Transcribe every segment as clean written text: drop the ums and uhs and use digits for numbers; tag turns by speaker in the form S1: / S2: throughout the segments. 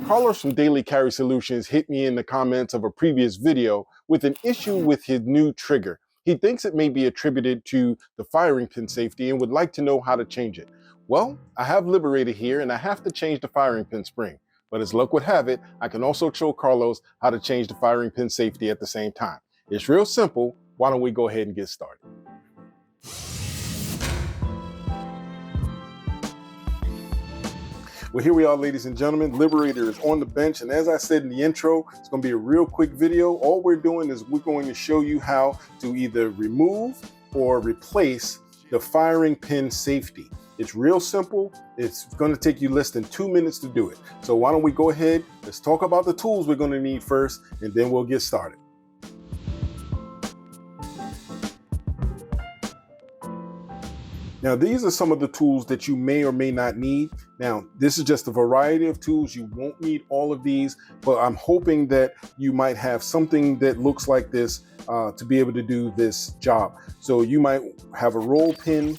S1: Carlos from Daily Carry Solutions hit me in the comments of a previous video with an issue with his new trigger. He thinks it may be attributed to the firing pin safety and would like to know how to change it. Well, I have Liberator here and I have to change the firing pin spring. But as luck would have it, I can also show Carlos how to change the firing pin safety at the same time. It's real simple. Why don't we go ahead and get started? Well, here we are, ladies and gentlemen. Liberator is on the bench, and as I said in the intro, it's going to be a real quick video. All we're doing is we're going to show you how to either remove or replace the firing pin safety. It's real simple. It's going to take you less than 2 minutes to do it. So why don't we go ahead, let's talk about the tools we're going to need first, and then we'll get started. Now, these are some of the tools that you may or may not need. Now, this is just a variety of tools. You won't need all of these, but I'm hoping that you might have something that looks like this to be able to do this job. So you might have a roll pin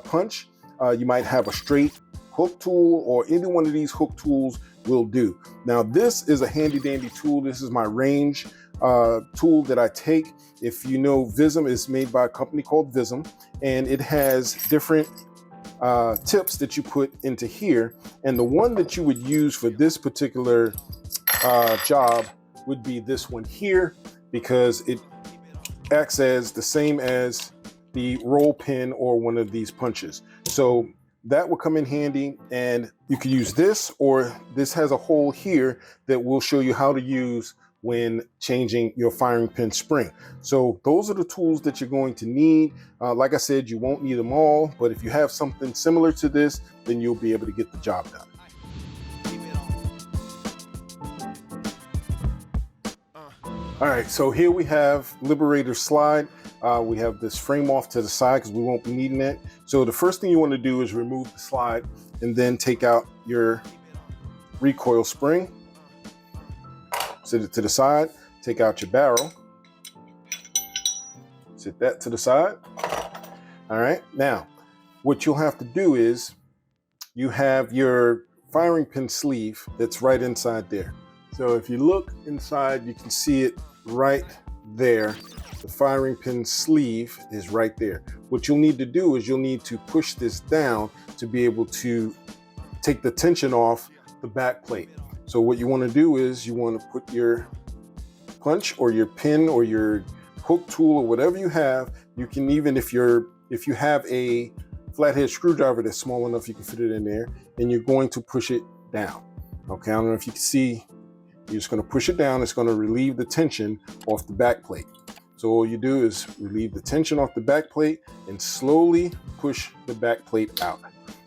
S1: punch. You might have a straight hook tool, or any one of these hook tools will do. Now, this is a handy dandy tool. This is my range tool that I take. If you know, Vism is made by a company called Vism, and it has different tips that you put into here. And the one that you would use for this particular job would be this one here, because it acts as the same as the roll pin or one of these punches. So that will come in handy, and you can use this, or this has a hole here that we'll show you how to use when changing your firing pin spring. So those are the tools that you're going to need. Like I said, you won't need them all, but if you have something similar to this, then you'll be able to get the job done. All right, so here we have Liberator slide. We have this frame off to the side because we won't be needing it. So the first thing you want to do is remove the slide and then take out your recoil spring. Sit it to the side, take out your barrel, sit that to the side. All right, now what you'll have to do is you have your firing pin sleeve that's right inside there. So if you look inside, you can see it right there. The firing pin sleeve is right there. What you'll need to do is you'll need to push this down to be able to take the tension off the back plate. So what you want to do is you want to put your punch or your pin or your hook tool or whatever you have. You can even, if you have a flathead screwdriver that's small enough, you can fit it in there, and you're going to push it down. Okay, I don't know if you can see, you're just going to push it down. It's going to relieve the tension off the back plate. So all you do is relieve the tension off the back plate and slowly push the back plate out.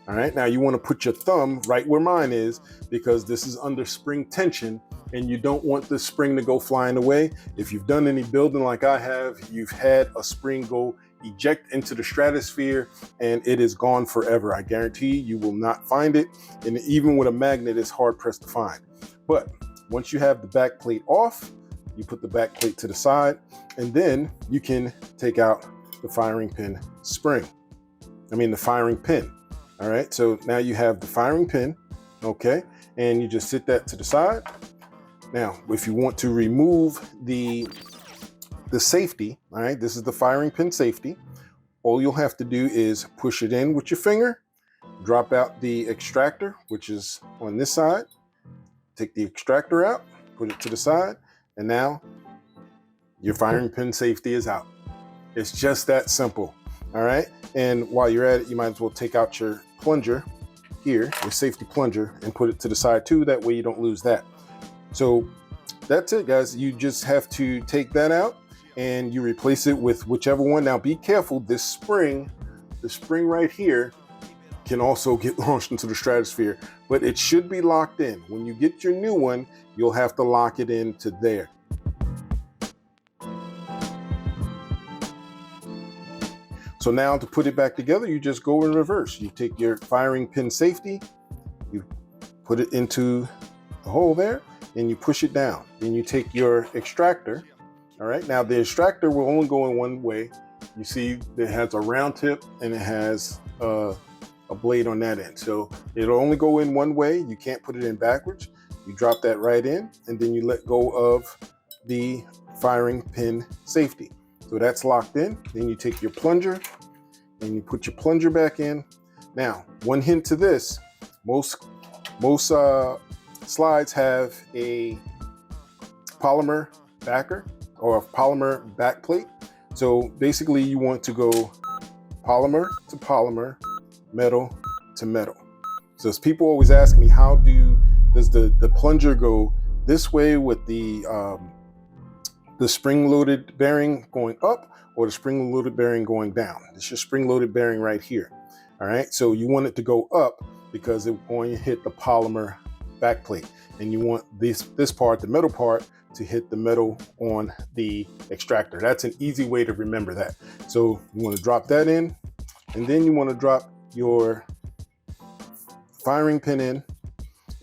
S1: All right, now you want to put your thumb right where mine is, because this is under spring tension and you don't want the spring to go flying away. If you've done any building like I have, you've had a spring go eject into the stratosphere and it is gone forever. I guarantee you will not find it. And even with a magnet, it's hard pressed to find. But once you have the back plate off, you put the back plate to the side, and then you can take out the firing pin spring. The firing pin. All right, so now you have the firing pin, okay, and you just sit that to the side. Now, if you want to remove the safety, all right, this is the firing pin safety. All you'll have to do is push it in with your finger, drop out the extractor, which is on this side, take the extractor out, put it to the side, and now your firing pin safety is out. It's just that simple, all right? And while you're at it, you might as well take out your plunger here, your safety plunger, and put it to the side too. That way you don't lose that. So that's it, guys. You just have to take that out and you replace it with whichever one. Now be careful, this spring, the spring right here, can also get launched into the stratosphere, but it should be locked in. When you get your new one, you'll have to lock it into there. So now to put it back together, you just go in reverse. You take your firing pin safety, you put it into the hole there, and you push it down. Then you take your extractor. All right, now the extractor will only go in one way. You see it has a round tip and it has a blade on that end. So it'll only go in one way. You can't put it in backwards. You drop that right in, and then you let go of the firing pin safety. So that's locked in. Then you take your plunger and you put your plunger back in. Now, one hint to this, most slides have a polymer backer or a polymer back plate. So basically you want to go polymer to polymer, metal to metal. So as people always ask me, how does the plunger go this way with the spring-loaded bearing going up or the spring-loaded bearing going down? It's your spring-loaded bearing right here. All right, so you want it to go up because it's going to hit the polymer back plate, and you want this part, the metal part, to hit the metal on the extractor. That's an easy way to remember that. So you want to drop that in, and then you want to drop your firing pin in.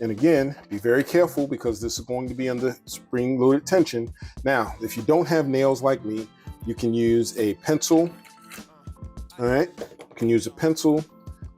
S1: And again, be very careful because this is going to be under spring-loaded tension. Now, if you don't have nails like me, you can use a pencil. All right, you can use a pencil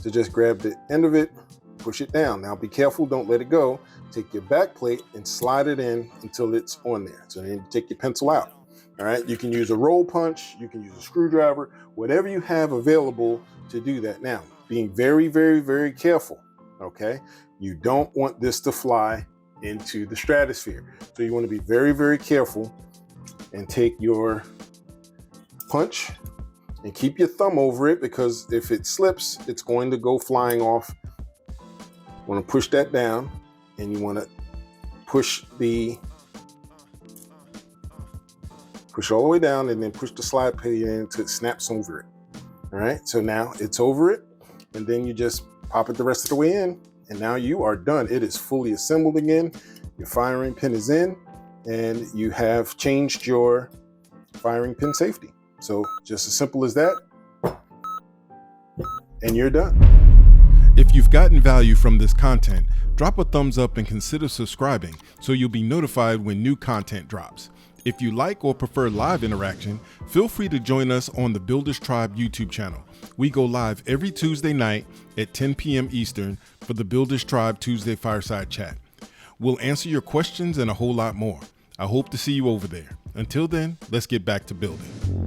S1: to just grab the end of it, push it down. Now be careful, don't let it go. Take your back plate and slide it in until it's on there. So then you take your pencil out. All right, you can use a roll punch, you can use a screwdriver, whatever you have available to do that. Now, being very, very, very careful, okay? You don't want this to fly into the stratosphere. So you want to be very, very careful and take your punch and keep your thumb over it, because if it slips, it's going to go flying off. You want to push that down, and you want to push all the way down, and then push the slide plate in until it snaps over it. All right, so now it's over it, and then you just pop it the rest of the way in, and now you are done. It is fully assembled again. Your firing pin is in, and you have changed your firing pin safety. So just as simple as that, and you're done.
S2: If you've gotten value from this content, drop a thumbs up and consider subscribing so you'll be notified when new content drops. If you like or prefer live interaction, feel free to join us on the Builders Tribe YouTube channel. We go live every Tuesday night at 10 p.m. Eastern for the Builders Tribe Tuesday Fireside Chat. We'll answer your questions and a whole lot more. I hope to see you over there. Until then, let's get back to building.